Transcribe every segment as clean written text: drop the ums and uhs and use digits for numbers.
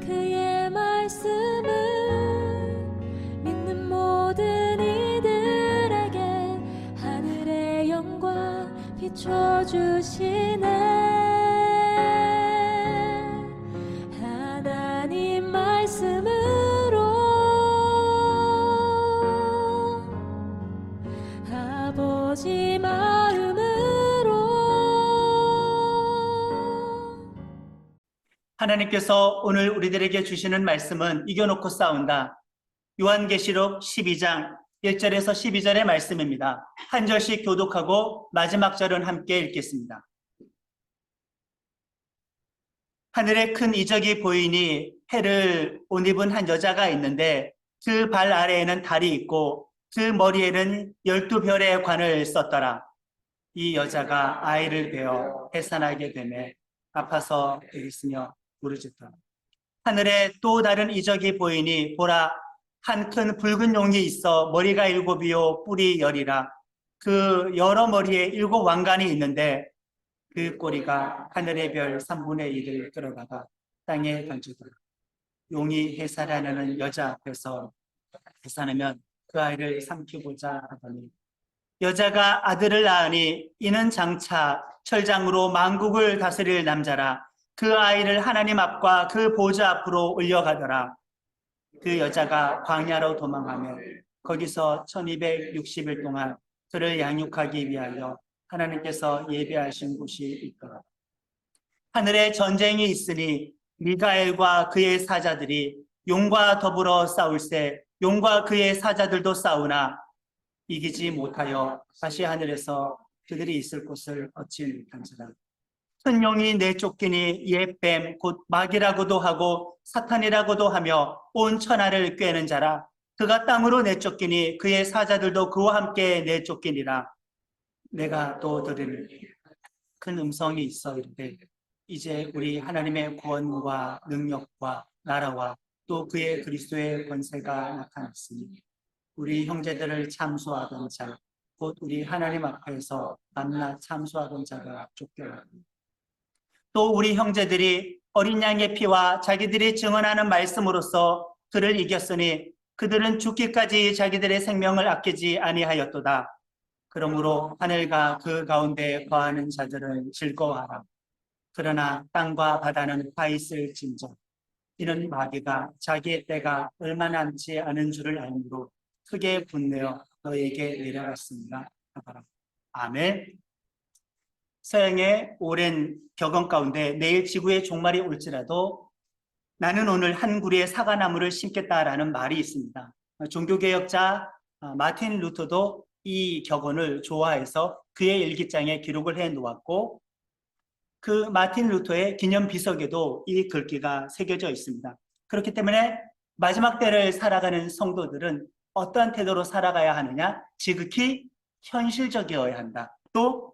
그의 말씀을 믿는 모든 이들에게 하늘의 영광 비춰주시네. 하나님 말씀으로 아버지 마음으로 하나님께서 오늘 우리들에게 주시는 말씀은 이겨놓고 싸운다. 요한계시록 12장 1절에서 12절의 말씀입니다. 한 절씩 교독하고 마지막 절은 함께 읽겠습니다. 하늘에 큰 이적이 보이니 해를 옷 입은 한 여자가 있는데 그 발 아래에는 달이 있고 그 머리에는 12별의 관을 썼더라. 이 여자가 아이를 베어 해산하게 되매 아파서 있으며 부르짖더라. 하늘에 또 다른 이적이 보이니 보라, 한 큰 붉은 용이 있어 머리가 7이요 뿔이 10이라. 그 여러 머리에 7 왕관이 있는데 그 꼬리가 하늘의 별 3분의 1을 끌어다가 땅에 던지더라. 용이 해산하는 여자 앞에서 해산하면 그 아이를 삼키고자 하더니 여자가 아들을 낳으니 이는 장차 철장으로 만국을 다스릴 남자라. 그 아이를 하나님 앞과 그 보좌 앞으로 올려가더라. 그 여자가 광야로 도망하며 거기서 1260일 동안 그를 양육하기 위하여 하나님께서 예배하신 곳이 있더라. 하늘에 전쟁이 있으니 미가엘과 그의 사자들이 용과 더불어 싸울세 용과 그의 사자들도 싸우나 이기지 못하여 다시 하늘에서 그들이 있을 곳을 얻지 못한지라. 큰 용이 내쫓기니 옛뱀 곧 마귀라고도 하고 사탄이라고도 하며 온 천하를 꿰는 자라. 그가 땅으로 내쫓기니 그의 사자들도 그와 함께 내쫓기니라. 내가 또 들으니 큰 음성이 있어 이르되 이제 우리 하나님의 구원과 능력과 나라와 또 그의 그리스도의 권세가 나타났으니 우리 형제들을 참소하던 자, 곧 우리 하나님 앞에서 만나 참소하던 자가 쫓겨나니 또 우리 형제들이 어린 양의 피와 자기들이 증언하는 말씀으로써 그를 이겼으니 그들은 죽기까지 자기들의 생명을 아끼지 아니하였도다. 그러므로 하늘과 그 가운데 거하는 자들은 즐거워하라. 그러나 땅과 바다는 화 있을진저 이는 마귀가 자기의 때가 얼마 남지 않은 줄을 알므로 크게 분내어 너에게 내려갔습니다. 아멘. 서양의 오랜 격언 가운데 내일 지구의 종말이 올지라도 나는 오늘 한 구리의 사과나무를 심겠다라는 말이 있습니다. 종교개혁자 마틴 루터도 이 격언을 좋아해서 그의 일기장에 기록을 해 놓았고 그 마틴 루터의 기념 비석에도 이 글귀가 새겨져 있습니다. 그렇기 때문에 마지막 때를 살아가는 성도들은 어떠한 태도로 살아가야 하느냐? 지극히 현실적이어야 한다. 또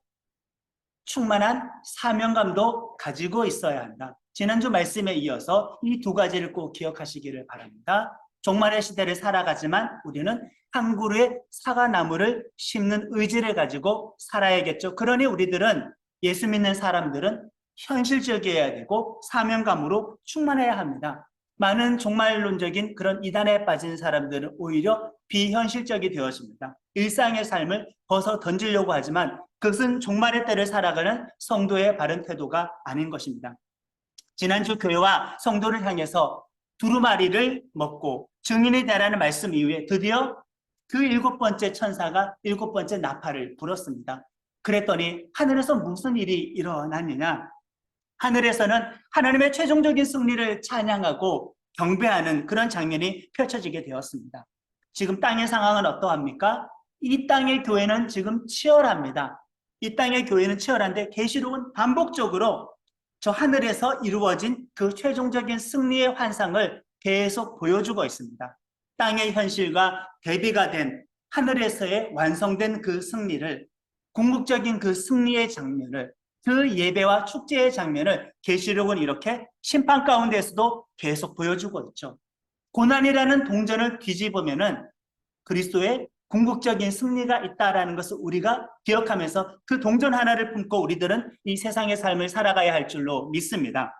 충만한 사명감도 가지고 있어야 한다. 지난주 말씀에 이어서 이 두 가지를 꼭 기억하시기를 바랍니다. 종말의 시대를 살아가지만 우리는 한 그루의 사과나무를 심는 의지를 가지고 살아야겠죠. 그러니 우리들은 예수 믿는 사람들은 현실적이어야 되고 사명감으로 충만해야 합니다. 많은 종말론적인 그런 이단에 빠진 사람들은 오히려 비현실적이 되어집니다. 일상의 삶을 벗어 던지려고 하지만 그것은 종말의 때를 살아가는 성도의 바른 태도가 아닌 것입니다. 지난주 교회와 성도를 향해서 두루마리를 먹고 증인이 되라는 말씀 이후에 드디어 그 7번째 천사가 7번째 나팔을 불었습니다. 그랬더니 하늘에서 무슨 일이 일어났느냐? 하늘에서는 하나님의 최종적인 승리를 찬양하고 경배하는 그런 장면이 펼쳐지게 되었습니다. 지금 땅의 상황은 어떠합니까? 이 땅의 교회는 지금 치열합니다. 이 땅의 교회는 치열한데 계시록은 반복적으로 저 하늘에서 이루어진 그 최종적인 승리의 환상을 계속 보여주고 있습니다. 땅의 현실과 대비가 된 하늘에서의 완성된 그 승리를, 궁극적인 그 승리의 장면을, 그 예배와 축제의 장면을 계시록은 이렇게 심판 가운데에서도 계속 보여주고 있죠. 고난이라는 동전을 뒤집으면은 그리스도의 궁극적인 승리가 있다라는 것을 우리가 기억하면서 그 동전 하나를 품고 우리들은 이 세상의 삶을 살아가야 할 줄로 믿습니다.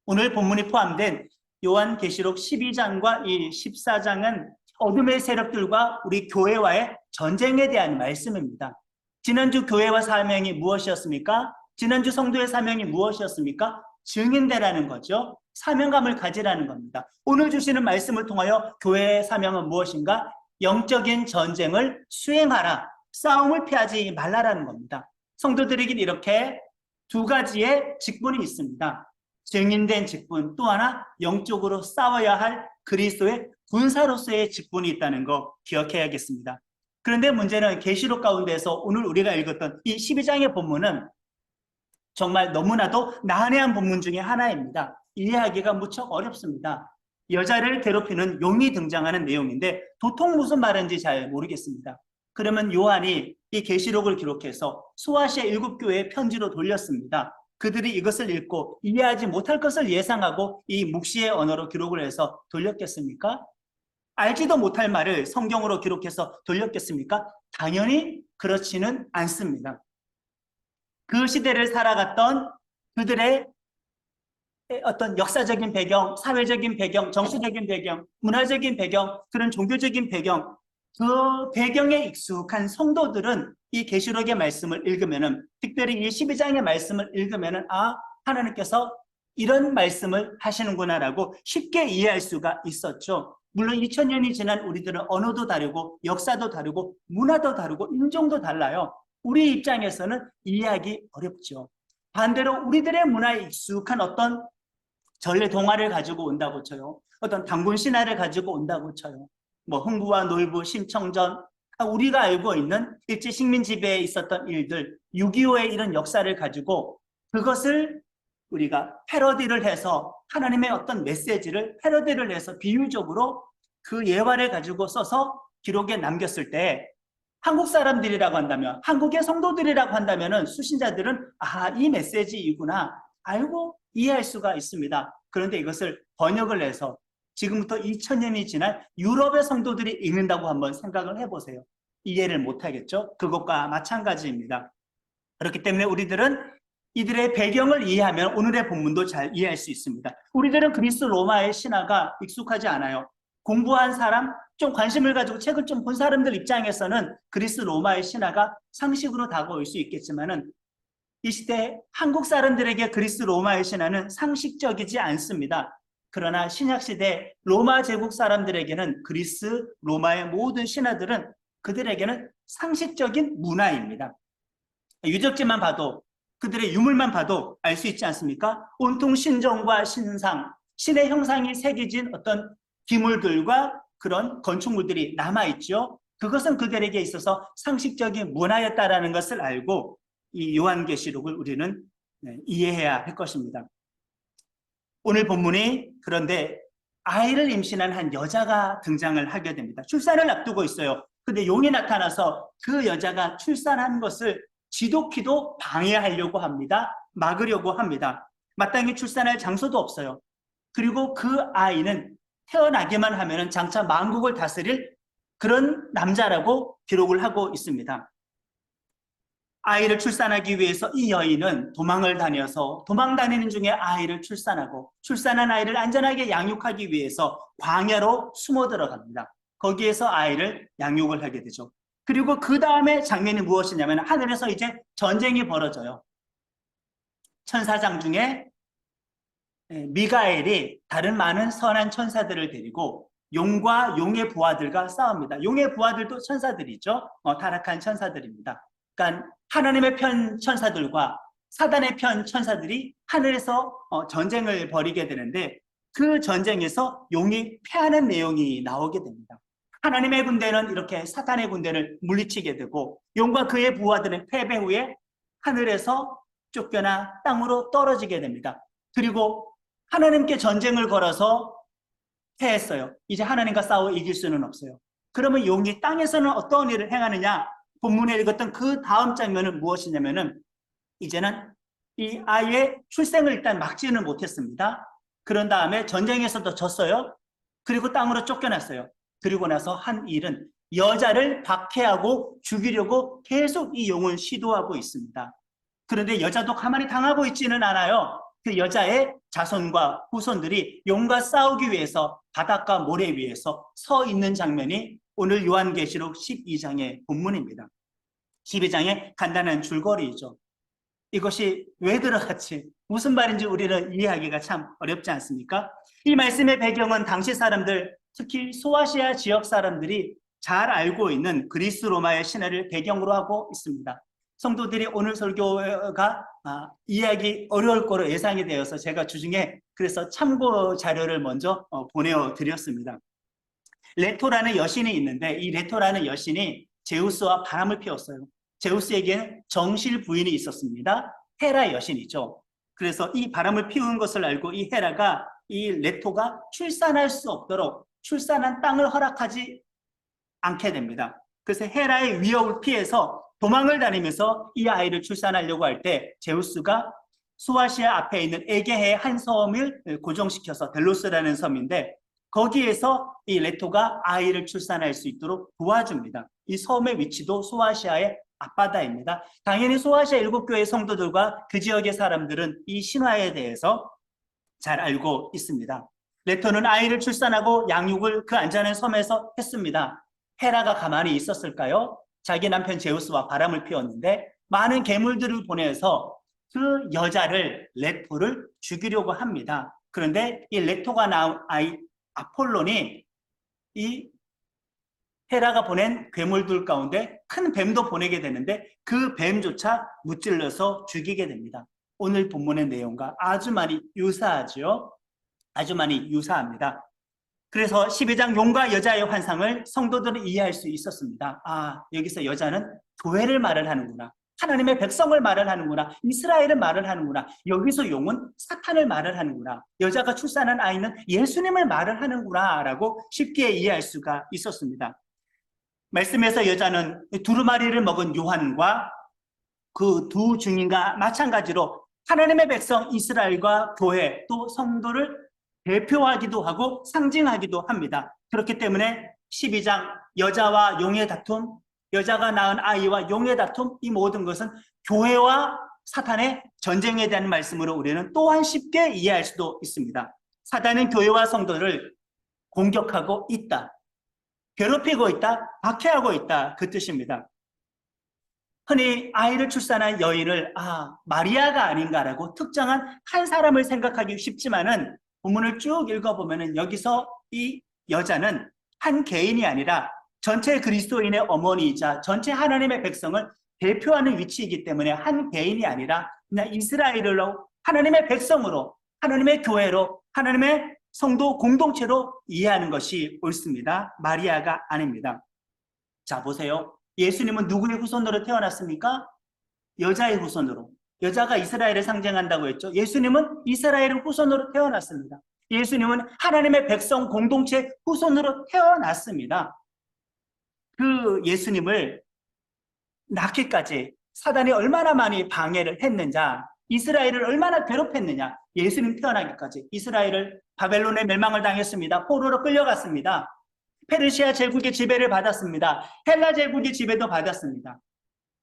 오늘 본문이 포함된 요한계시록 12장과 이 14장은 어둠의 세력들과 우리 교회와의 전쟁에 대한 말씀입니다. 지난주 교회와 사명이 무엇이었습니까? 지난주 성도의 사명이 무엇이었습니까? 증인되라는 거죠. 사명감을 가지라는 겁니다. 오늘 주시는 말씀을 통하여 교회의 사명은 무엇인가? 영적인 전쟁을 수행하라. 싸움을 피하지 말라라는 겁니다. 성도들에게 이렇게 두 가지의 직분이 있습니다. 증인된 직분, 또 하나 영적으로 싸워야 할 그리스도의 군사로서의 직분이 있다는 거 기억해야겠습니다. 그런데 문제는 계시록 가운데서 오늘 우리가 읽었던 이 12장의 본문은 정말 너무나도 난해한 본문 중에 하나입니다. 이해하기가 무척 어렵습니다. 여자를 괴롭히는 용이 등장하는 내용인데 도통 무슨 말인지 잘 모르겠습니다. 그러면 요한이 이 계시록을 기록해서 소아시아 7교회에 편지로 돌렸습니다. 그들이 이것을 읽고 이해하지 못할 것을 예상하고 이 묵시의 언어로 기록을 해서 돌렸겠습니까? 알지도 못할 말을 성경으로 기록해서 돌렸겠습니까? 당연히 그렇지는 않습니다. 그 시대를 살아갔던 그들의 어떤 역사적인 배경, 사회적인 배경, 정치적인 배경, 문화적인 배경, 그런 종교적인 배경, 그 배경에 익숙한 성도들은 이 계시록의 말씀을 읽으면은, 특별히 이 12장의 말씀을 읽으면은, 아, 하나님께서 이런 말씀을 하시는구나라고 쉽게 이해할 수가 있었죠. 물론 2000년이 지난 우리들은 언어도 다르고 역사도 다르고 문화도 다르고 인종도 달라요. 우리 입장에서는 이해하기 어렵죠. 반대로 우리들의 문화에 익숙한 어떤 전래 동화를 가지고 온다고 쳐요. 어떤 단군 신화를 가지고 온다고 쳐요. 뭐 흥부와 놀부, 심청전, 우리가 알고 있는 일제 식민 지배에 있었던 일들, 6.25의 이런 역사를 가지고 그것을 우리가 패러디를 해서 하나님의 어떤 메시지를 패러디를 해서 비유적으로 그 예화를 가지고 써서 기록에 남겼을 때 한국 사람들이라고 한다면, 한국의 성도들이라고 한다면은 수신자들은 아, 이 메시지이구나 알고 이해할 수가 있습니다. 그런데 이것을 번역을 해서 지금부터 2000년이 지난 유럽의 성도들이 읽는다고 한번 생각을 해보세요. 이해를 못하겠죠? 그것과 마찬가지입니다. 그렇기 때문에 우리들은 이들의 배경을 이해하면 오늘의 본문도 잘 이해할 수 있습니다. 우리들은 그리스 로마의 신화가 익숙하지 않아요. 공부한 사람, 좀 관심을 가지고 책을 좀 본 사람들 입장에서는 그리스 로마의 신화가 상식으로 다가올 수 있겠지만은 이 시대 한국 사람들에게 그리스 로마의 신화는 상식적이지 않습니다. 그러나 신약시대 로마 제국 사람들에게는 그리스 로마의 모든 신화들은 그들에게는 상식적인 문화입니다. 유적지만 봐도 그들의 유물만 봐도 알 수 있지 않습니까? 온통 신정과 신상, 신의 형상이 새겨진 어떤 기물들과 그런 건축물들이 남아있죠. 그것은 그들에게 있어서 상식적인 문화였다라는 것을 알고 이 요한계시록을 우리는 이해해야 할 것입니다. 오늘 본문이 그런데 아이를 임신한 한 여자가 등장을 하게 됩니다. 출산을 앞두고 있어요. 근데 용이 나타나서 그 여자가 출산한 것을 지독히도 방해하려고 합니다. 막으려고 합니다. 마땅히 출산할 장소도 없어요. 그리고 그 아이는 태어나기만 하면 장차 만국을 다스릴 그런 남자라고 기록을 하고 있습니다. 아이를 출산하기 위해서 이 여인은 도망을 다녀서 도망 다니는 중에 아이를 출산하고 출산한 아이를 안전하게 양육하기 위해서 광야로 숨어 들어갑니다. 거기에서 아이를 양육을 하게 되죠. 그리고 그 다음에 장면이 무엇이냐면 하늘에서 이제 전쟁이 벌어져요. 천사장 중에 미가엘이 다른 많은 선한 천사들을 데리고 용과 용의 부하들과 싸웁니다. 용의 부하들도 천사들이죠. 타락한 천사들입니다. 그러니까 하나님의 편 천사들과 사단의 편 천사들이 하늘에서 전쟁을 벌이게 되는데 그 전쟁에서 용이 패하는 내용이 나오게 됩니다. 하나님의 군대는 이렇게 사탄의 군대를 물리치게 되고 용과 그의 부하들은 패배 후에 하늘에서 쫓겨나 땅으로 떨어지게 됩니다. 그리고 하나님께 전쟁을 걸어서 패했어요. 이제 하나님과 싸워 이길 수는 없어요. 그러면 용이 땅에서는 어떤 일을 행하느냐? 본문에 읽었던 그 다음 장면은 무엇이냐면은 이제는 이 아이의 출생을 일단 막지는 못했습니다. 그런 다음에 전쟁에서도 졌어요. 그리고 땅으로 쫓겨났어요. 그리고 나서 한 일은 여자를 박해하고 죽이려고 계속 이 용은 시도하고 있습니다. 그런데 여자도 가만히 당하고 있지는 않아요. 그 여자의 자손과 후손들이 용과 싸우기 위해서 바닷가 모래 위에서 서 있는 장면이 오늘 요한계시록 12장의 본문입니다. 12장의 간단한 줄거리이죠. 이것이 왜 들어갔지? 무슨 말인지 우리는 이해하기가 참 어렵지 않습니까? 이 말씀의 배경은 당시 사람들, 특히 소아시아 지역 사람들이 잘 알고 있는 그리스 로마의 신화를 배경으로 하고 있습니다. 성도들이 오늘 설교가 이해하기 어려울 거로 예상이 되어서 제가 주중에 그래서 참고 자료를 먼저 보내드렸습니다. 레토라는 여신이 있는데 이 레토라는 여신이 제우스와 바람을 피웠어요. 제우스에게는 정실 부인이 있었습니다. 헤라 여신이죠. 그래서 이 바람을 피운 것을 알고 이 헤라가 이 레토가 출산할 수 없도록 출산한 땅을 허락하지 않게 됩니다. 그래서 헤라의 위협을 피해서 도망을 다니면서 이 아이를 출산하려고 할 때 제우스가 소아시아 앞에 있는 에게해의 한 섬을 고정시켜서 델로스라는 섬인데 거기에서 이 레토가 아이를 출산할 수 있도록 도와줍니다. 이 섬의 위치도 소아시아의 앞바다입니다. 당연히 소아시아 7교회 성도들과 그 지역의 사람들은 이 신화에 대해서 잘 알고 있습니다. 레토는 아이를 출산하고 양육을 그 안전한 섬에서 했습니다. 헤라가 가만히 있었을까요? 자기 남편 제우스와 바람을 피웠는데 많은 괴물들을 보내서 그 여자를 레토를 죽이려고 합니다. 그런데 이 레토가 낳은 아이 아폴론이 이 헤라가 보낸 괴물들 가운데 큰 뱀도 보내게 되는데 그 뱀조차 무찔러서 죽이게 됩니다. 오늘 본문의 내용과 아주 많이 유사하죠. 아주 많이 유사합니다. 그래서 12장 용과 여자의 환상을 성도들은 이해할 수 있었습니다. 여기서 여자는 교회를 말을 하는구나. 하나님의 백성을 말을 하는구나. 이스라엘을 말을 하는구나. 여기서 용은 사탄을 말을 하는구나. 여자가 출산한 아이는 예수님을 말을 하는구나 라고 쉽게 이해할 수가 있었습니다. 말씀에서 여자는 두루마리를 먹은 요한과 그 두 증인과 마찬가지로 하나님의 백성 이스라엘과 교회 또 성도를 대표하기도 하고 상징하기도 합니다. 그렇기 때문에 12장 여자와 용의 다툼, 여자가 낳은 아이와 용의 다툼, 이 모든 것은 교회와 사탄의 전쟁에 대한 말씀으로 우리는 또한 쉽게 이해할 수도 있습니다. 사단은 교회와 성도를 공격하고 있다. 괴롭히고 있다, 박해하고 있다, 그 뜻입니다. 흔히 아이를 출산한 여인을 마리아가 아닌가라고 특정한 한 사람을 생각하기 쉽지만은 본문을 쭉 읽어보면은 여기서 이 여자는 한 개인이 아니라 전체 그리스도인의 어머니이자 전체 하나님의 백성을 대표하는 위치이기 때문에 한 개인이 아니라 그냥 이스라엘로 하나님의 백성으로 하나님의 교회로 하나님의 성도 공동체로 이해하는 것이 옳습니다. 마리아가 아닙니다. 자, 보세요. 예수님은 누구의 후손으로 태어났습니까? 여자의 후손으로. 여자가 이스라엘을 상징한다고 했죠. 예수님은 이스라엘의 후손으로 태어났습니다. 예수님은 하나님의 백성 공동체 후손으로 태어났습니다. 그 예수님을 낳기까지 사단이 얼마나 많이 방해를 했는지, 이스라엘을 얼마나 괴롭혔느냐. 예수님 태어나기까지 이스라엘을 바벨론의 멸망을 당했습니다. 포로로 끌려갔습니다. 페르시아 제국의 지배를 받았습니다. 헬라 제국의 지배도 받았습니다.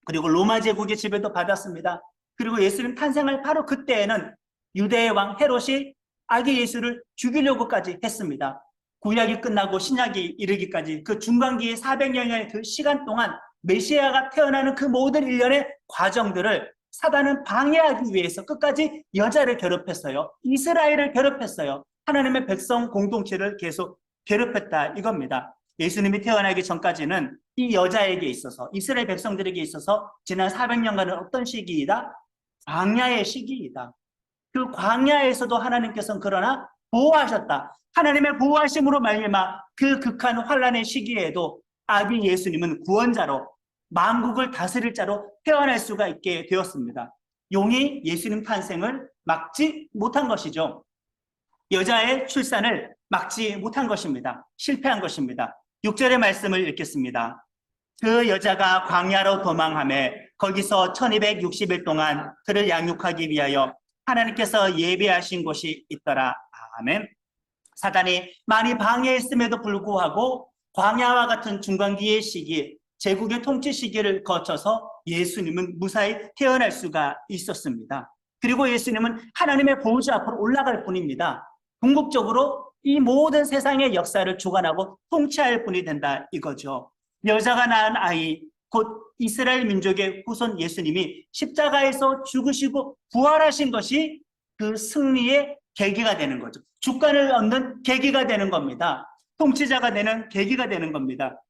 그리고 로마 제국의 지배도 받았습니다. 그리고 예수님 탄생할 바로 그때에는 유대의 왕 헤롯이 아기 예수를 죽이려고까지 했습니다. 구약이 끝나고 신약이 이르기까지 그 중간기의 400년의 그 시간 동안 메시아가 태어나는 그 모든 일련의 과정들을 사단은 방해하기 위해서 끝까지 여자를 괴롭혔어요. 이스라엘을 괴롭혔어요. 하나님의 백성 공동체를 계속 괴롭혔다 이겁니다. 예수님이 태어나기 전까지는 이 여자에게 있어서 이스라엘 백성들에게 있어서 지난 400년간은 어떤 시기이다? 광야의 시기이다. 그 광야에서도 하나님께서는 그러나 보호하셨다. 하나님의 보호하심으로 말미암아 그 극한 환란의 시기에도 아기 예수님은 구원자로 만국을 다스릴 자로 태어날 수가 있게 되었습니다. 용이 예수님 탄생을 막지 못한 것이죠. 여자의 출산을 막지 못한 것입니다. 실패한 것입니다. 6절의 말씀을 읽겠습니다. 그 여자가 광야로 도망하며 거기서 1260일 동안 그를 양육하기 위하여 하나님께서 예비하신 곳이 있더라. 아멘. 사단이 많이 방해했음에도 불구하고 광야와 같은 중간기의 시기, 제국의 통치 시기를 거쳐서 예수님은 무사히 태어날 수가 있었습니다. 그리고 예수님은 하나님의 보좌 앞으로 올라갈 분입니다. 궁극적으로 이 모든 세상의 역사를 주관하고 통치할 분이 된다 이거죠. 여자가 낳은 아이, 곧 이스라엘 민족의 후손 예수님이 십자가에서 죽으시고 부활하신 것이 그 승리의 계기가 되는 거죠. 주권을 얻는 계기가 되는 겁니다. 통치자가 되는 계기가 되는 겁니다.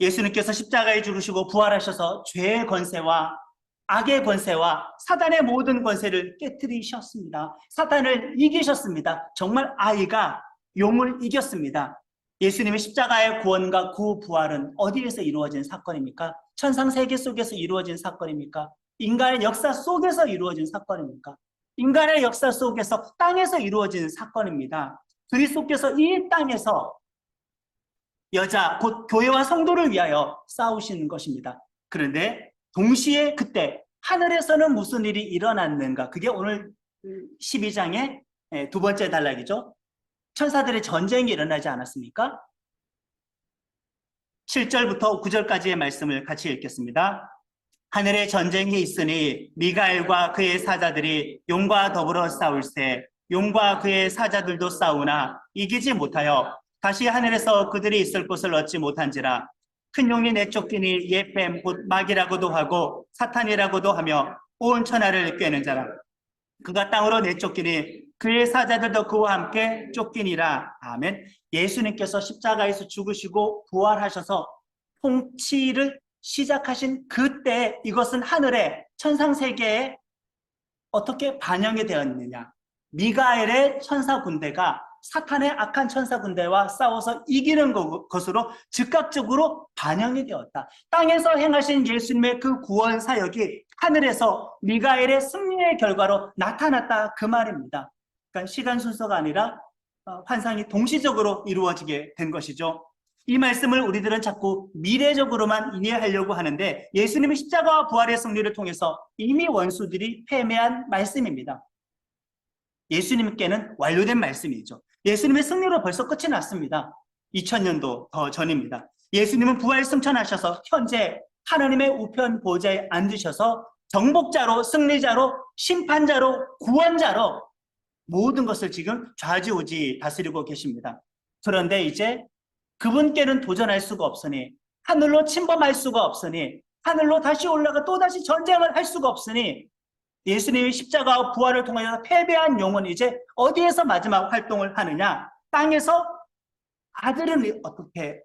예수님께서 십자가에 죽으시고 부활하셔서 죄의 권세와 악의 권세와 사단의 모든 권세를 깨뜨리셨습니다. 사단을 이기셨습니다. 정말 아이가 용을 이겼습니다. 예수님의 십자가의 구원과 구부활은 어디에서 이루어진 사건입니까? 천상세계 속에서 이루어진 사건입니까? 인간의 역사 속에서 이루어진 사건입니까? 인간의 역사 속에서 땅에서 이루어진 사건입니다. 그리스도께서 이 땅에서 여자, 곧 교회와 성도를 위하여 싸우시는 것입니다. 그런데 동시에 그때 하늘에서는 무슨 일이 일어났는가? 그게 오늘 12장의 두 번째 단락이죠. 천사들의 전쟁이 일어나지 않았습니까? 7절부터 9절까지의 말씀을 같이 읽겠습니다. 하늘에 전쟁이 있으니 미가엘과 그의 사자들이 용과 더불어 싸울세 용과 그의 사자들도 싸우나 이기지 못하여 다시 하늘에서 그들이 있을 곳을 얻지 못한지라. 큰 용이 내쫓기니 예뱀 곧 마귀라고도 하고 사탄이라고도 하며 온 천하를 꿰는 자라. 그가 땅으로 내쫓기니 그의 사자들도 그와 함께 쫓기니라. 아멘. 예수님께서 십자가에서 죽으시고 부활하셔서 통치를 시작하신 그때 이것은 하늘의 천상세계에 어떻게 반영이 되었느냐. 미가엘의 천사 군대가 사탄의 악한 천사 군대와 싸워서 이기는 것으로 즉각적으로 반영이 되었다. 땅에서 행하신 예수님의 그 구원 사역이 하늘에서 미가엘의 승리의 결과로 나타났다 그 말입니다. 그러니까 시간 순서가 아니라 환상이 동시적으로 이루어지게 된 것이죠. 이 말씀을 우리들은 자꾸 미래적으로만 이해하려고 하는데 예수님의 십자가와 부활의 승리를 통해서 이미 원수들이 패배한 말씀입니다. 예수님께는 완료된 말씀이죠. 예수님의 승리로 벌써 끝이 났습니다. 2000년도 더 전입니다. 예수님은 부활 승천하셔서 현재 하나님의 우편 보좌에 앉으셔서 정복자로, 승리자로, 심판자로, 구원자로 모든 것을 지금 좌지우지 다스리고 계십니다. 그런데 이제 그분께는 도전할 수가 없으니, 하늘로 침범할 수가 없으니, 하늘로 다시 올라가 또다시 전쟁을 할 수가 없으니 예수님의 십자가와 부활을 통하여 패배한 영혼이 이제 어디에서 마지막 활동을 하느냐? 땅에서 아들은 어떻게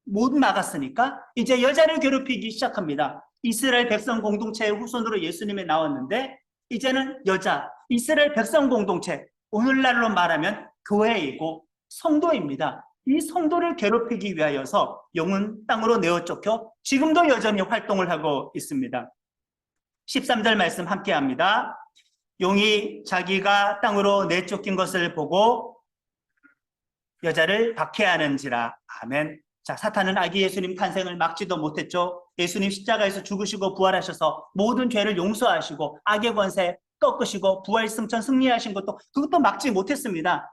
못 막았으니까 이제 여자를 괴롭히기 시작합니다. 이스라엘 백성 공동체의 후손으로 예수님이 나왔는데 이제는 여자, 이스라엘 백성 공동체, 오늘날로 말하면 교회이고 성도입니다. 이 성도를 괴롭히기 위하여서 영은 땅으로 내어쫓겨 지금도 여전히 활동을 하고 있습니다. 13절 말씀 함께 합니다. 용이 자기가 땅으로 내쫓긴 것을 보고 여자를 박해하는지라. 아멘. 자, 사탄은 아기 예수님 탄생을 막지도 못했죠. 예수님 십자가에서 죽으시고 부활하셔서 모든 죄를 용서하시고 악의 권세 꺾으시고 부활 승천 승리하신 것도 그것도 막지 못했습니다.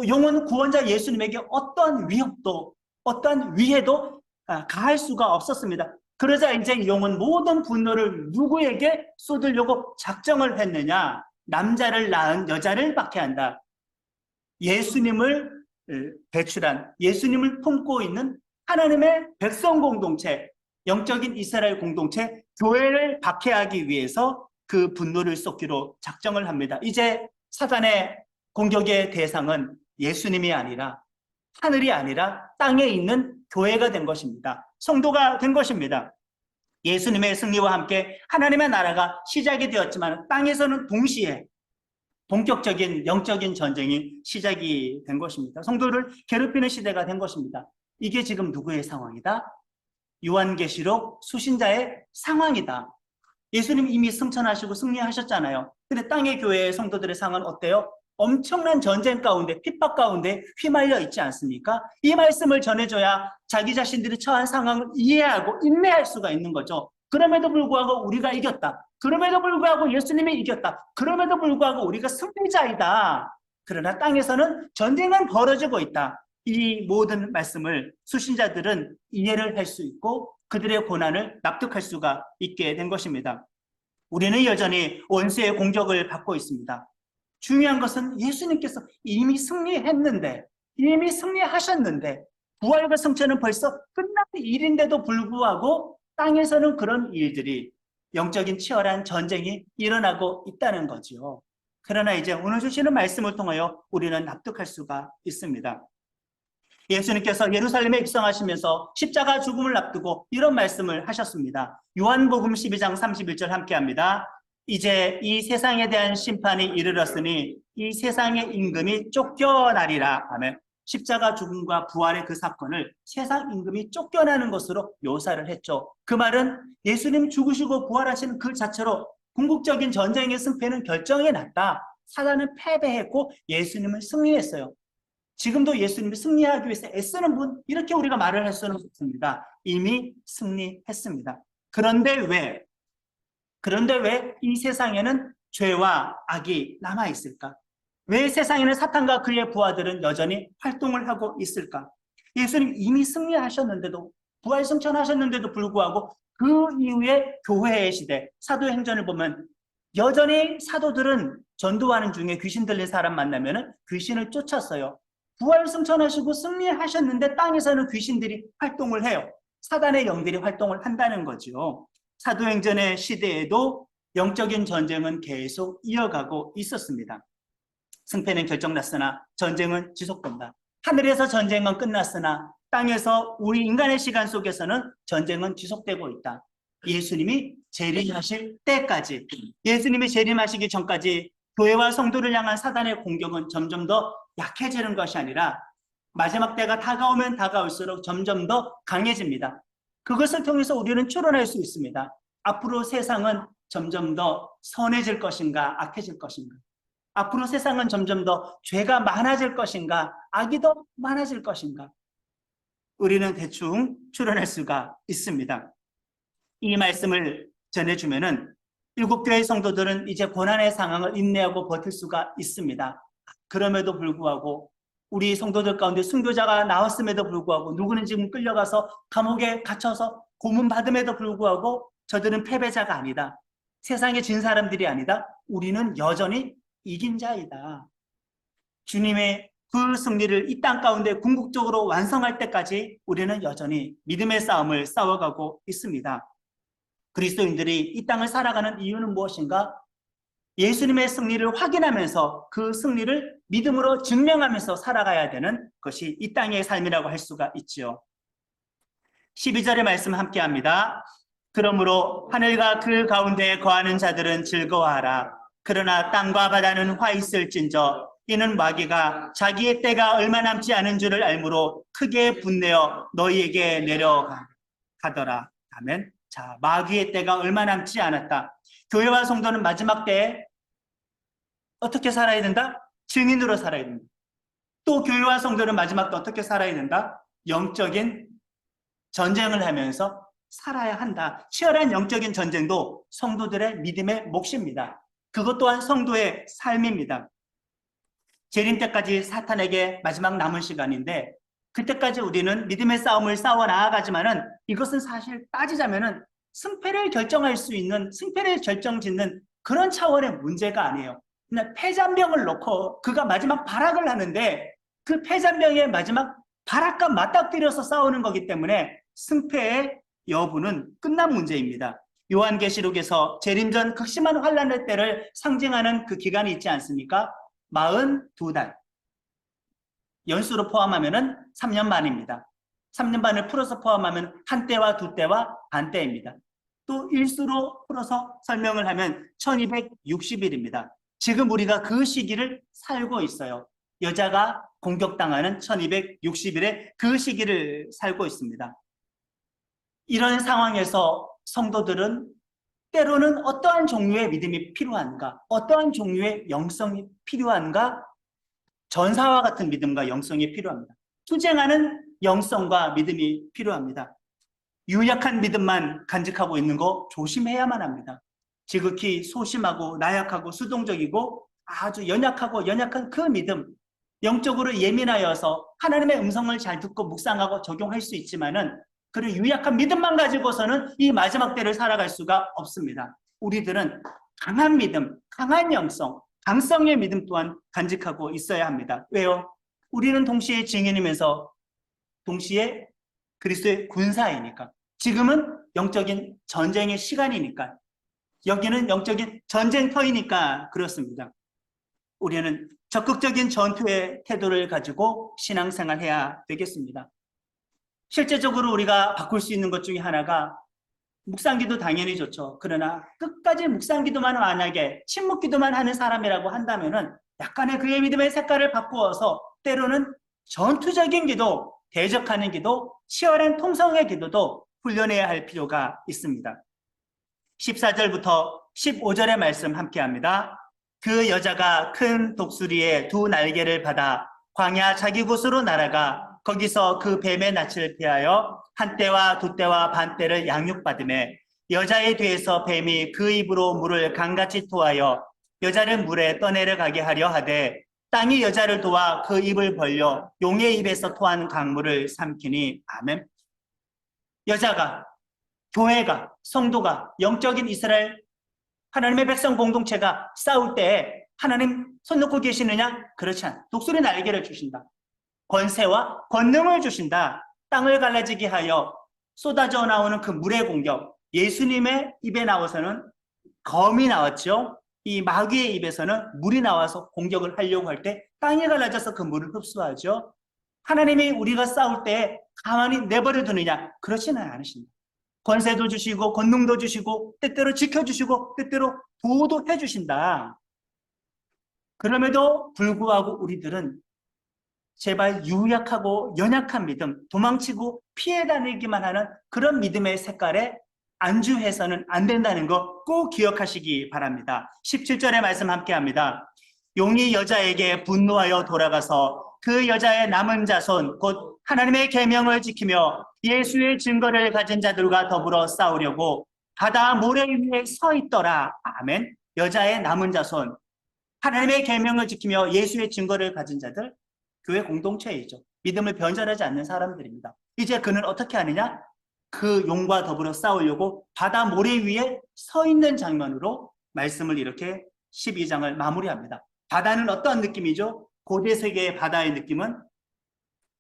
영혼 구원자 예수님에게 어떤 위협도 어떤 위해도 가할 수가 없었습니다. 그러자 이제 용은 모든 분노를 누구에게 쏟으려고 작정을 했느냐? 남자를 낳은 여자를 박해한다. 예수님을 배출한, 예수님을 품고 있는 하나님의 백성 공동체, 영적인 이스라엘 공동체, 교회를 박해하기 위해서 그 분노를 쏟기로 작정을 합니다. 이제 사단의 공격의 대상은 예수님이 아니라, 하늘이 아니라 땅에 있는 교회가 된 것입니다. 성도가 된 것입니다. 예수님의 승리와 함께 하나님의 나라가 시작이 되었지만 땅에서는 동시에 본격적인 영적인 전쟁이 시작이 된 것입니다. 성도를 괴롭히는 시대가 된 것입니다. 이게 지금 누구의 상황이다? 요한계시록 수신자의 상황이다. 예수님 이미 승천하시고 승리하셨잖아요. 근데 땅의 교회의 성도들의 상황은 어때요? 엄청난 전쟁 가운데, 핍박 가운데 휘말려 있지 않습니까? 이 말씀을 전해줘야 자기 자신들이 처한 상황을 이해하고 인내할 수가 있는 거죠. 그럼에도 불구하고 우리가 이겼다. 그럼에도 불구하고 예수님이 이겼다. 그럼에도 불구하고 우리가 승리자이다. 그러나 땅에서는 전쟁은 벌어지고 있다. 이 모든 말씀을 수신자들은 이해를 할 수 있고 그들의 고난을 납득할 수가 있게 된 것입니다. 우리는 여전히 원수의 공격을 받고 있습니다. 중요한 것은 예수님께서 이미 승리했는데, 이미 승리하셨는데, 부활과 승천은 벌써 끝난 일인데도 불구하고 땅에서는 그런 일들이, 영적인 치열한 전쟁이 일어나고 있다는 거죠. 그러나 이제 오늘 주시는 말씀을 통하여 우리는 납득할 수가 있습니다. 예수님께서 예루살렘에 입성하시면서 십자가 죽음을 앞두고 이런 말씀을 하셨습니다. 요한복음 12장 31절 함께합니다. 이제 이 세상에 대한 심판이 이르렀으니 이 세상의 임금이 쫓겨나리라. 아멘. 십자가 죽음과 부활의 그 사건을 세상 임금이 쫓겨나는 것으로 묘사를 했죠. 그 말은 예수님 죽으시고 부활하시는 그 자체로 궁극적인 전쟁의 승패는 결정해 놨다. 사단은 패배했고 예수님은 승리했어요. 지금도 예수님이 승리하기 위해서 애쓰는 분, 이렇게 우리가 말을 할 수는 없습니다. 이미 승리했습니다. 그런데 왜 이 세상에는 죄와 악이 남아있을까? 왜 세상에는 사탄과 그의 부하들은 여전히 활동을 하고 있을까? 예수님 이미 승리하셨는데도, 부활승천하셨는데도 불구하고 그 이후에 교회의 시대, 사도행전을 보면 여전히 사도들은 전도하는 중에 귀신 들린 사람 만나면 귀신을 쫓았어요. 부활승천하시고 승리하셨는데 땅에서는 귀신들이 활동을 해요. 사단의 영들이 활동을 한다는 거죠. 사도행전의 시대에도 영적인 전쟁은 계속 이어가고 있었습니다. 승패는 결정났으나 전쟁은 지속된다. 하늘에서 전쟁은 끝났으나 땅에서 우리 인간의 시간 속에서는 전쟁은 지속되고 있다. 예수님이 재림하실 때까지, 예수님이 재림하시기 전까지 교회와 성도를 향한 사단의 공격은 점점 더 약해지는 것이 아니라 마지막 때가 다가오면 다가올수록 점점 더 강해집니다. 그것을 통해서 우리는 추론할 수 있습니다. 앞으로 세상은 점점 더 선해질 것인가, 악해질 것인가? 앞으로 세상은 점점 더 죄가 많아질 것인가, 악이 더 많아질 것인가? 우리는 대충 추론할 수가 있습니다. 이 말씀을 전해주면은 일곱 교회 성도들은 이제 고난의 상황을 인내하고 버틸 수가 있습니다. 그럼에도 불구하고 우리 성도들 가운데 순교자가 나왔음에도 불구하고 누구는 지금 끌려가서 감옥에 갇혀서 고문받음에도 불구하고 저들은 패배자가 아니다. 세상에 진 사람들이 아니다. 우리는 여전히 이긴 자이다. 주님의 그 승리를 이 땅 가운데 궁극적으로 완성할 때까지 우리는 여전히 믿음의 싸움을 싸워가고 있습니다. 그리스도인들이 이 땅을 살아가는 이유는 무엇인가? 예수님의 승리를 확인하면서 그 승리를 믿음으로 증명하면서 살아가야 되는 것이 이 땅의 삶이라고 할 수가 있지요. 12절의 말씀 함께합니다. 그러므로 하늘과 그 가운데 거하는 자들은 즐거워하라. 그러나 땅과 바다는 화 있을진저 이는 마귀가 자기의 때가 얼마 남지 않은 줄을 알므로 크게 분내어 너희에게 내려가더라. 아멘. 자, 마귀의 때가 얼마 남지 않았다. 교회와 성도는 마지막 때에 어떻게 살아야 된다? 증인으로 살아야 된다. 또 교회와 성도는 마지막 때 어떻게 살아야 된다? 영적인 전쟁을 하면서 살아야 한다. 치열한 영적인 전쟁도 성도들의 믿음의 몫입니다. 그것 또한 성도의 삶입니다. 재림 때까지 사탄에게 마지막 남은 시간인데 그때까지 우리는 믿음의 싸움을 싸워 나아가지만은 이것은 사실 따지자면은 승패를 결정할 수 있는, 승패를 결정짓는 그런 차원의 문제가 아니에요. 그냥 패잔병을 놓고 그가 마지막 발악을 하는데 그 패잔병의 마지막 발악과 맞닥뜨려서 싸우는 거기 때문에 승패의 여부는 끝난 문제입니다. 요한계시록에서 재림 전 극심한 환란의 때를 상징하는 그 기간이 있지 않습니까? 42달. 연수로 포함하면 3년 반입니다. 3년 반을 풀어서 포함하면 한 때와 두 때와 반 때입니다. 또 일수로 풀어서 설명을 하면 1260일입니다. 지금 우리가 그 시기를 살고 있어요. 여자가 공격당하는 1260일의 그 시기를 살고 있습니다. 이런 상황에서 성도들은 때로는 어떠한 종류의 믿음이 필요한가? 어떠한 종류의 영성이 필요한가? 전사와 같은 믿음과 영성이 필요합니다. 투쟁하는 영성과 믿음이 필요합니다. 유약한 믿음만 간직하고 있는 거 조심해야만 합니다. 지극히 소심하고 나약하고 수동적이고 아주 연약한 그 믿음, 영적으로 예민하여서 하나님의 음성을 잘 듣고 묵상하고 적용할 수 있지만은 그런 유약한 믿음만 가지고서는 이 마지막 때를 살아갈 수가 없습니다. 우리들은 강한 믿음, 강한 영성, 강성의 믿음 또한 간직하고 있어야 합니다. 왜요? 우리는 동시에 증인이면서 동시에 그리스도의 군사이니까. 지금은 영적인 전쟁의 시간이니까. 여기는 영적인 전쟁터이니까 그렇습니다. 우리는 적극적인 전투의 태도를 가지고 신앙생활해야 되겠습니다. 실제적으로 우리가 바꿀 수 있는 것 중에 하나가 묵상기도 당연히 좋죠. 그러나 끝까지 묵상기도만 만약에 침묵기도만 하는 사람이라고 한다면은 약간의 그의 믿음의 색깔을 바꾸어서 때로는 전투적인 기도, 대적하는 기도, 치열한 통성의 기도도 훈련해야 할 필요가 있습니다. 14절부터 15절의 말씀 함께 합니다. 그 여자가 큰 독수리의 두 날개를 받아 광야 자기 곳으로 날아가 거기서 그 뱀의 낯을 피하여 한 때와 두 때와 반 때를 양육받으매 여자의 뒤에서 뱀이 그 입으로 물을 강같이 토하여 여자를 물에 떠내려가게 하려 하되 땅이 여자를 도와 그 입을 벌려 용의 입에서 토한 강물을 삼키니. 아멘. 여자가, 교회가, 성도가, 영적인 이스라엘 하나님의 백성 공동체가 싸울 때 하나님 손 놓고 계시느냐? 그렇지 않아. 독수리 날개를 주신다. 권세와 권능을 주신다. 땅을 갈라지게 하여 쏟아져 나오는 그 물의 공격. 예수님의 입에 나와서는 검이 나왔죠. 이 마귀의 입에서는 물이 나와서 공격을 하려고 할 때 땅이 갈라져서 그 물을 흡수하죠. 하나님이 우리가 싸울 때 가만히 내버려 두느냐? 그렇지는 않으십니다. 권세도 주시고 권능도 주시고 때때로 지켜주시고 때때로 보호도 해주신다. 그럼에도 불구하고 우리들은 제발 유약하고 연약한 믿음, 도망치고 피해 다니기만 하는 그런 믿음의 색깔에 안주해서는 안 된다는 거 꼭 기억하시기 바랍니다. 17절의 말씀 함께 합니다. 용이 여자에게 분노하여 돌아가서 그 여자의 남은 자손 곧 하나님의 계명을 지키며 예수의 증거를 가진 자들과 더불어 싸우려고 바다 모래 위에 서 있더라. 아멘. 여자의 남은 자손, 하나님의 계명을 지키며 예수의 증거를 가진 자들, 교회 공동체이죠. 믿음을 변절하지 않는 사람들입니다. 이제 그는 어떻게 하느냐? 그 용과 더불어 싸우려고 바다 모래 위에 서 있는 장면으로 말씀을 이렇게 12장을 마무리합니다. 바다는 어떤 느낌이죠? 고대 세계의 바다의 느낌은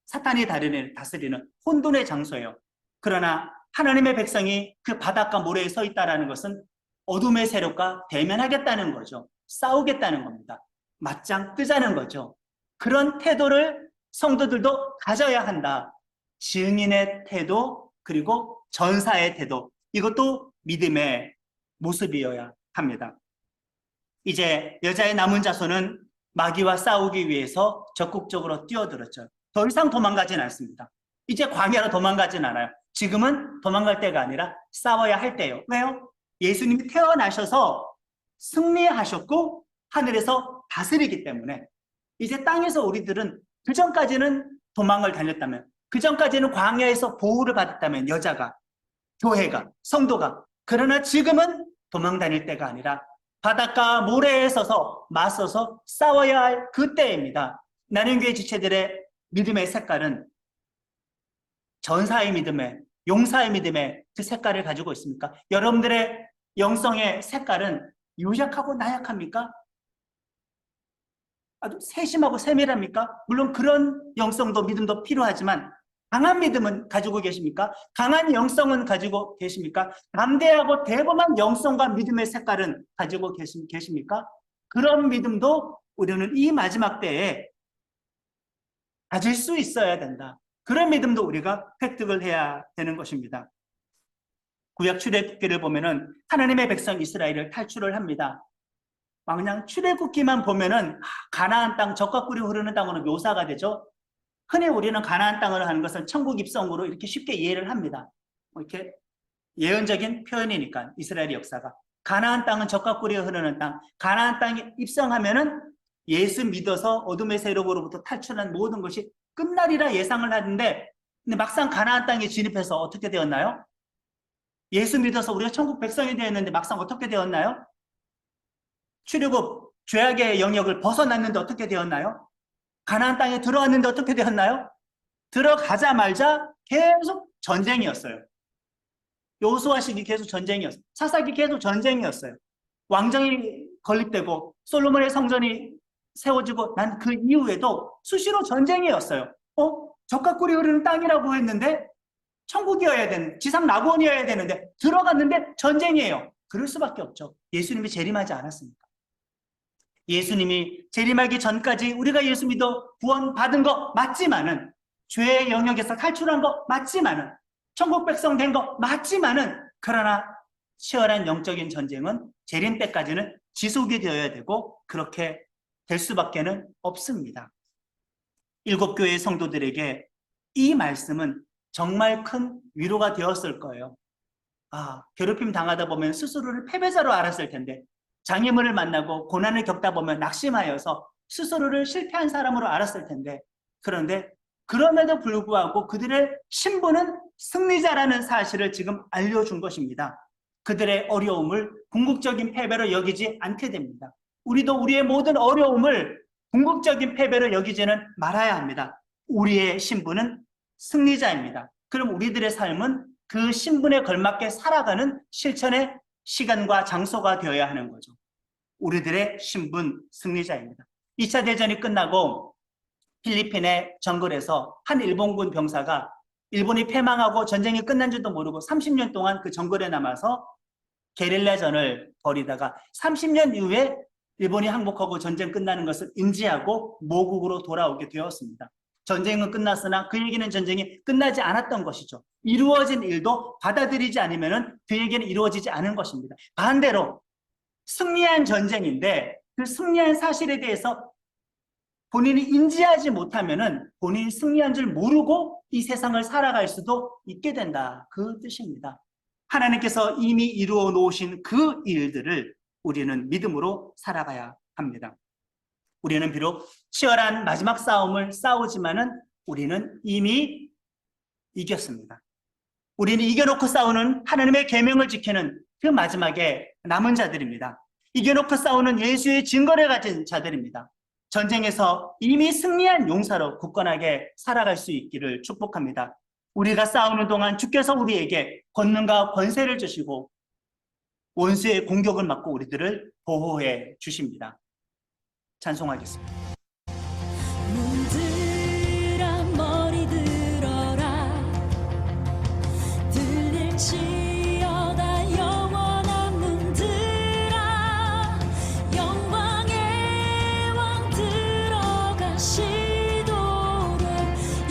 사탄이 다스리는 혼돈의 장소예요. 그러나 하나님의 백성이 그 바닷가 모래에 서 있다는 것은 어둠의 세력과 대면하겠다는 거죠. 싸우겠다는 겁니다. 맞짱 뜨자는 거죠. 그런 태도를 성도들도 가져야 한다. 증인의 태도, 그리고 전사의 태도, 이것도 믿음의 모습이어야 합니다. 이제 여자의 남은 자손은 마귀와 싸우기 위해서 적극적으로 뛰어들었죠. 더 이상 도망가진 않습니다. 이제 광야로 도망가진 않아요. 지금은 도망갈 때가 아니라 싸워야 할 때예요. 왜요? 예수님이 태어나셔서 승리하셨고 하늘에서 다스리기 때문에 이제 땅에서 우리들은 그전까지는 도망을 다녔다면, 그전까지는 광야에서 보호를 받았다면, 여자가, 교회가, 성도가, 그러나 지금은 도망 다닐 때가 아니라 바닷가 모래에 서서 맞서서 싸워야 할 그때입니다. 나눔교회 지체들의 믿음의 색깔은 전사의 믿음의, 용사의 믿음의 그 색깔을 가지고 있습니까? 여러분들의 영성의 색깔은 유약하고 나약합니까? 아주 세심하고 세밀합니까? 물론 그런 영성도 믿음도 필요하지만 강한 믿음은 가지고 계십니까? 강한 영성은 가지고 계십니까? 담대하고 대범한 영성과 믿음의 색깔은 가지고 계십니까? 그런 믿음도 우리는 이 마지막 때에 가질 수 있어야 된다. 그런 믿음도 우리가 획득을 해야 되는 것입니다. 구약 출애굽기를 보면은 하나님의 백성 이스라엘을 탈출을 합니다. 그냥 출애굽기만 보면은 가나안 땅, 젖과 꿀이 흐르는 땅으로 묘사가 되죠. 흔히 우리는 가나안 땅을 하는 것은 천국 입성으로 이렇게 쉽게 이해를 합니다. 이렇게 예언적인 표현이니까 이스라엘의 역사가. 가나안 땅은 젖과 꿀이 흐르는 땅. 가나안 땅에 입성하면은 예수 믿어서 어둠의 세력으로부터 탈출한 모든 것이 끝날이라 예상을 하는데, 근데 막상 가나안 땅에 진입해서 어떻게 되었나요? 예수 믿어서 우리가 천국 백성이 되었는데 막상 어떻게 되었나요? 출애굽 죄악의 영역을 벗어났는데 어떻게 되었나요? 가나안 땅에 들어왔는데 어떻게 되었나요? 들어가자마자 계속 전쟁이었어요. 여호수아 시기 계속 전쟁이었어요. 사사기 계속 전쟁이었어요. 왕정이 건립되고 솔로몬의 성전이 세워지고 난 그 이후에도 수시로 전쟁이었어요. 젖과 꿀이 흐르는 땅이라고 했는데 천국이어야 되는, 지상 낙원이어야 되는데 들어갔는데 전쟁이에요. 그럴 수밖에 없죠. 예수님이 재림하지 않았습니까? 예수님이 재림하기 전까지 우리가 예수 믿어 구원받은 거 맞지만은, 죄의 영역에서 탈출한 거 맞지만은, 천국 백성 된 거 맞지만은, 그러나 치열한 영적인 전쟁은 재림 때까지는 지속이 되어야 되고 그렇게 될 수밖에는 없습니다. 일곱 교회의 성도들에게 이 말씀은 정말 큰 위로가 되었을 거예요. 괴롭힘 당하다 보면 스스로를 패배자로 알았을 텐데, 장애물을 만나고 고난을 겪다 보면 낙심하여서 스스로를 실패한 사람으로 알았을 텐데, 그런데 그럼에도 불구하고 그들의 신분은 승리자라는 사실을 지금 알려준 것입니다. 그들의 어려움을 궁극적인 패배로 여기지 않게 됩니다. 우리도 우리의 모든 어려움을 궁극적인 패배로 여기지는 말아야 합니다. 우리의 신분은 승리자입니다. 그럼 우리들의 삶은 그 신분에 걸맞게 살아가는 실천의 시간과 장소가 되어야 하는 거죠. 우리들의 신분 승리자입니다. 2차 대전이 끝나고 필리핀의 정글에서 한 일본군 병사가 일본이 패망하고 전쟁이 끝난 줄도 모르고 30년 동안 그 정글에 남아서 게릴라전을 벌이다가 30년 이후에 일본이 항복하고 전쟁 끝나는 것을 인지하고 모국으로 돌아오게 되었습니다. 전쟁은 끝났으나 그에게는 전쟁이 끝나지 않았던 것이죠. 이루어진 일도 받아들이지 않으면 그에게는 이루어지지 않은 것입니다. 반대로 승리한 전쟁인데 그 승리한 사실에 대해서 본인이 인지하지 못하면 본인이 승리한 줄 모르고 이 세상을 살아갈 수도 있게 된다, 그 뜻입니다. 하나님께서 이미 이루어 놓으신 그 일들을 우리는 믿음으로 살아가야 합니다. 우리는 비록 치열한 마지막 싸움을 싸우지만은 우리는 이미 이겼습니다. 우리는 이겨놓고 싸우는 하나님의 계명을 지키는 그 마지막에 남은 자들입니다. 이겨놓고 싸우는 예수의 증거를 가진 자들입니다. 전쟁에서 이미 승리한 용사로 굳건하게 살아갈 수 있기를 축복합니다. 우리가 싸우는 동안 주께서 우리에게 권능과 권세를 주시고 원수의 공격을 막고 우리들을 보호해 주십니다. 찬송하겠습니다. 문들아 머리 들어라 들릴지어다 영원한 문들아 영광의 왕 들어가시도록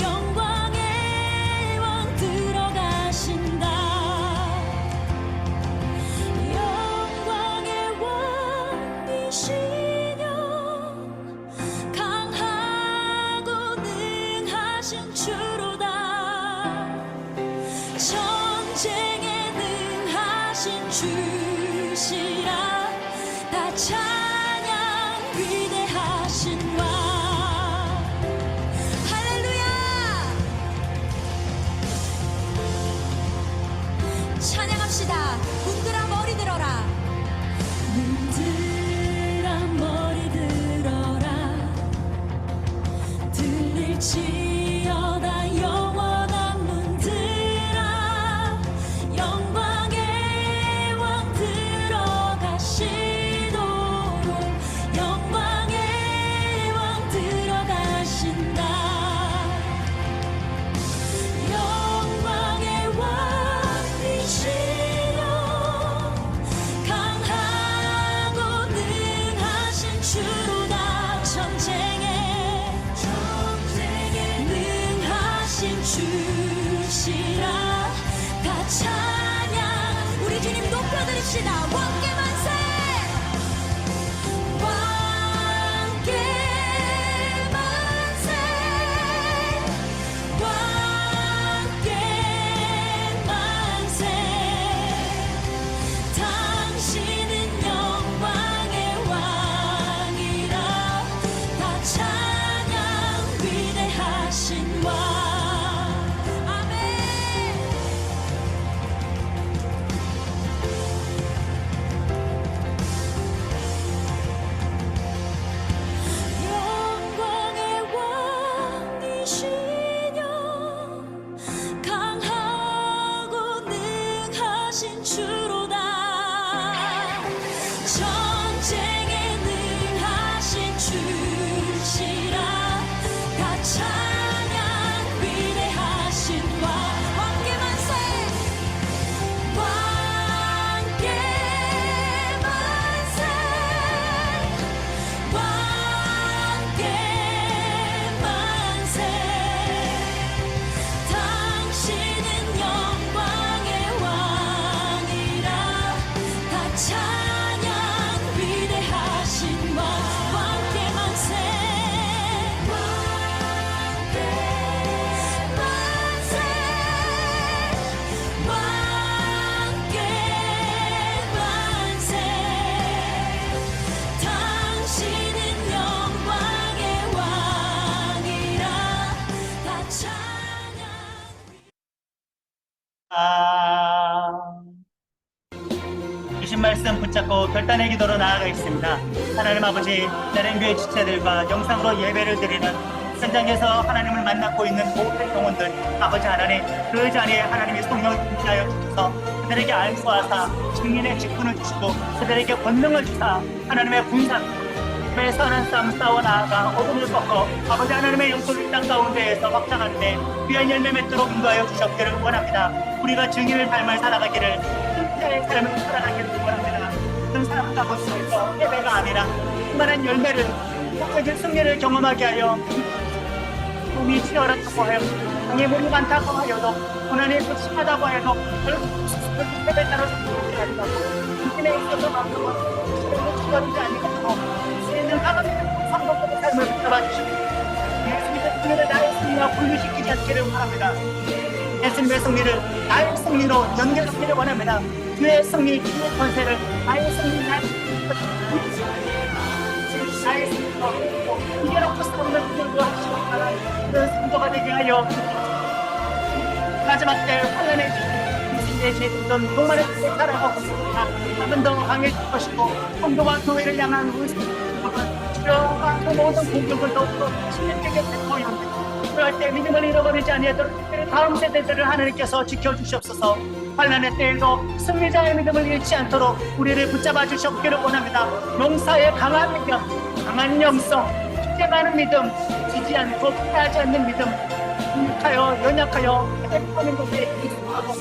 영광의 왕 들어가신다 영광의 왕이시 주로다 전쟁에 능하신 주시라 다 찬양 위대하신 왕 할렐루야 찬양합시다. 문들아 머리 들어라 문들아 머리 들어라 들릴지 영원한 문들아 영광의 왕 들어가시도록 영광의 왕 들어가신다 영광의 왕이시여 강하고 능하신 주로다 전쟁에 주시라 다 찬양 우리 주님 높여드립시다. 왕께 만세 왕께 만세 왕께 만세 당신은 영광의 왕이라 다 찬양 위대하신 왕 찬양 위대하신 왕께 만세 왕께 만세 왕께 만세 당신은 영광의 왕이라 다 찬양 위대하신 왕께 만세 왕께 만세 왕께 만세 당신은 영광의 왕이라 다 찬양 주신 말씀 붙잡고 결단의 기도로 나아가겠습니다. 하나님 아버지, 나른교회 지체들과 영상으로 예배를 드리는 현장에서 하나님을 만나고 있는 모든 영혼들, 아버지 하나님, 그 자리에 하나님의 성령을 인하여 주셔서 그들에게 안수하사 증인의 직분을 주시고 그들에게 권능을 주사 하나님의 군사 의 선한 싸움 싸워 나아가 어둠을 꺾어 아버지 하나님의 영광을 땅 가운데에서 확장하는데 귀한 열매 맺도록 인도하여 주셨기를 원합니다. 우리가 증인을 닮아 살아가기를 승자의 삶을 살아가기를 원합니다. 그 사람 가운데서 예배가 아니라 충만한 열매를 목적인 승리를 경험하게 하여 몸이 치열하다고 하여 당의 몸이 많다고 하여도 고난이 심하다고 해도 결국 예배 따라서 그렇게 하리라고 인생에 있어서 만들어 치열하지 아니고 있는 하나님의 상복된 삶을 붙잡아주시고 예수님의 승리를 나의 승리와 분류시키지 않기를 원합니다. 예수님의 승리를 나의 승리로 연결하기를 원합니다. 그의 승리, 그의 권세를 나의 승리, 나의 승리로 이겨놓고 싸움을 붙들고 하시고 하나님 그런 성도가 되게 하여 마지막 때 환란의 내 죄든 동만의 뜻에 살아가고 있습니다. 한 번 더 강해질 것이고 성도와 교회를 향한 주여가 그 모든 공격을 더욱더 신령하게 보이는데 그럴 때 믿음을 잃어버리지 아니하도록 다음 세대들을 하나님께서 지켜주시옵소서. 환란의 때에도 승리자의 믿음을 잃지 않도록 우리를 붙잡아 주셨기를 원합니다. 용사의 강한 믿음, 강한 영성, 쉽게가는 믿음, 지지 않고 패하지 않는 믿음, 연약하여 하는 것에 익숙하고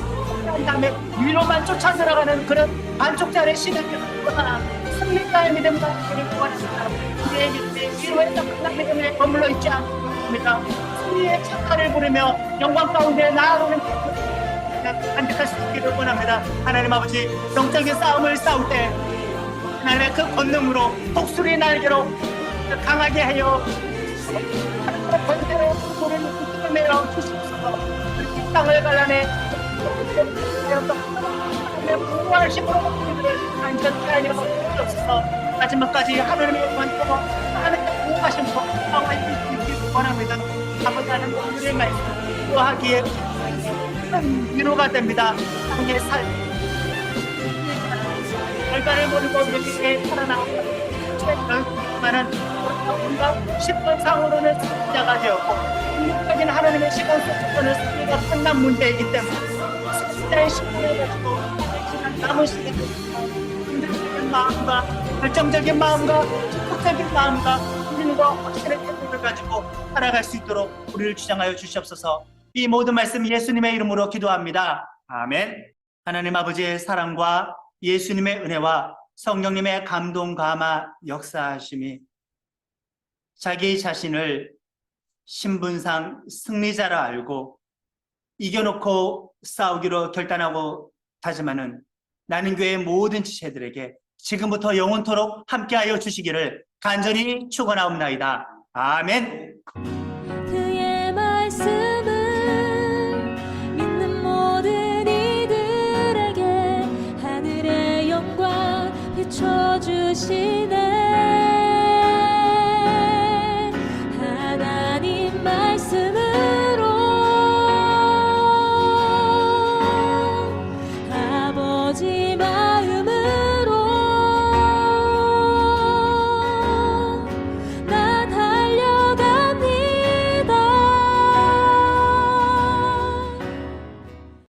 그 다음에 위로만 쫓아 들어가는 그런 반쪽짜리 신앙을 하나 승리자의 믿음과 우리를 구원합니다. 우리의 믿음에 위로에서 끝난 믿음에 머물러 있지 않습니다. 승리의 찬가를 부르며 영광 가운데 나아가는 간직할 수 있기를 원합니다. 하나님 아버지, 영적인 싸움을 싸울 때 하나님의 그 권능으로 독수리 날개로 강하게 하여 하나님의 권세로 우리를 붙들어 주시옵소서. 이 땅을 갈라내 하나님의 무한 힘으로 우리를 안전케 하여 주옵소서. 마지막까지 하나님의 권세로 하나님의 무하심으로 강화해 주시기 원합니다. 아버지 하나님 우리의 말씀 구하기에 큰 위로가 됩니다. 땅의 삶 결과를 모르고 여기에 살아나오는 우리가 10분 상으로는 승자가 되었고 16까지는 하나님의 시간 속에서는 승리가 끝난 문제이기 때문에 승자의 10분을 가지고 남은 시간을 긍정적인 마음과 결정적인 마음과 적극적인 마음과 믿음과 확신의 태도를 가지고 살아갈 수 있도록 우리를 주장하여 주시옵소서. 이 모든 말씀 예수님의 이름으로 기도합니다. 아멘. 하나님 아버지의 사랑과 예수님의 은혜와 성령님의 감동 감화 역사하심이 자기 자신을 신분상 승리자라 알고 이겨놓고 싸우기로 결단하고 다짐하는 나는교회 모든 지체들에게 지금부터 영원토록 함께하여 주시기를 간절히 축원하옵나이다. 아멘. 그의 말씀을 믿는 모든 이들에게 하늘의 영광 비춰주시네.